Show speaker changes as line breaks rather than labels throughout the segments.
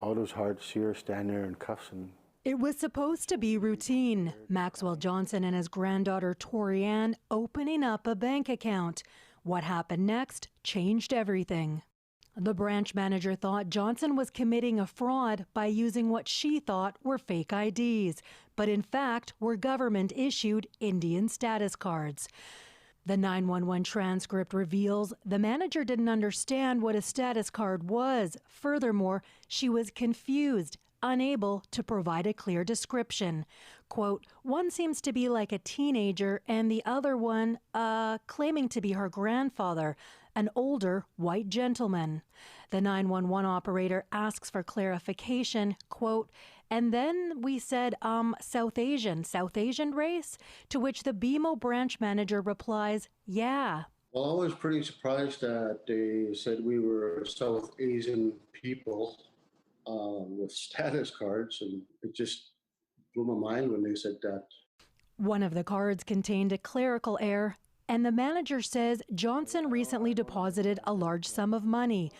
Always hard to see her stand there in cuffs. And
it was supposed to be routine. Maxwell Johnson and his granddaughter Torianne opening up a bank account. What happened next changed everything. The branch manager thought Johnson was committing a fraud by using what she thought were fake IDs, but in fact were government-issued Indian status cards. The 911 transcript reveals the manager didn't understand what a status card was. Furthermore, she was confused, unable to provide a clear description. Quote, one seems to be like a teenager and the other one, claiming to be her grandfather, an older white gentleman. The 911 operator asks for clarification, quote, and then we said, South Asian race? To which the BMO branch manager replies, yeah.
Well, I was pretty surprised that they said we were South Asian people with status cards, and it just blew my mind when they said that.
One of the cards contained a clerical error, and the manager says Johnson recently deposited a large sum of money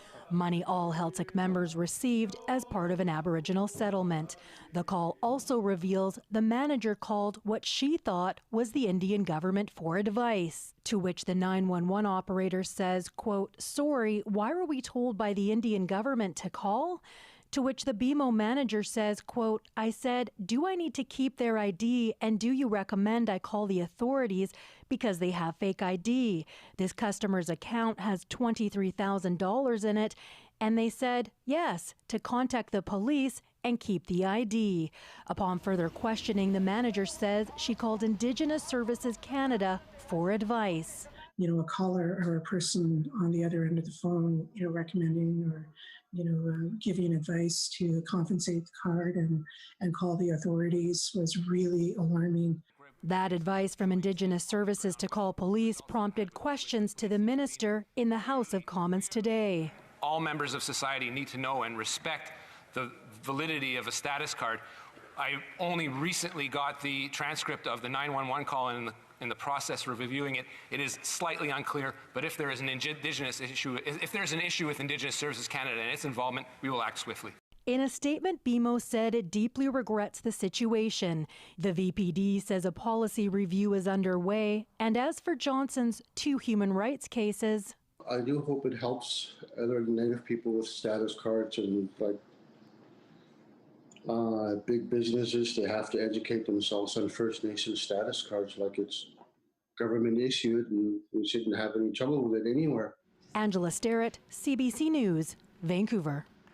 all Celtic members received as part of an Aboriginal settlement. The call also reveals the manager called what she thought was the Indian government for advice, to which the 911 operator says, quote, sorry, why were we told by the Indian government to call? To which the BMO manager says, quote, I said, do I need to keep their ID and do you recommend I call the authorities because they have fake ID? This customer's account has $23,000 in it. And they said, yes, to contact the police and keep the ID. Upon further questioning, the manager says she called Indigenous Services Canada for advice.
A caller or a person on the other end of the phone, recommending or giving advice to compensate the card and call the authorities was really alarming.
That advice from Indigenous Services to call police prompted questions to the minister in the House of Commons today.
All members of society need to know and respect the validity of a status card. I only recently got the transcript of the 911 call and in the process of reviewing it. It is slightly unclear, but if there is an Indigenous issue, if there's an issue with Indigenous Services Canada and its involvement, we will act swiftly.
In a statement, BMO said it deeply regrets the situation. The VPD says a policy review is underway, and as for Johnson's 2 human rights cases,
I do hope it helps other Native people with status cards and big businesses. They have to educate themselves on First Nation status cards like it's government issued, and we shouldn't have any trouble with it anywhere.
Angela Sterrett, CBC News, Vancouver.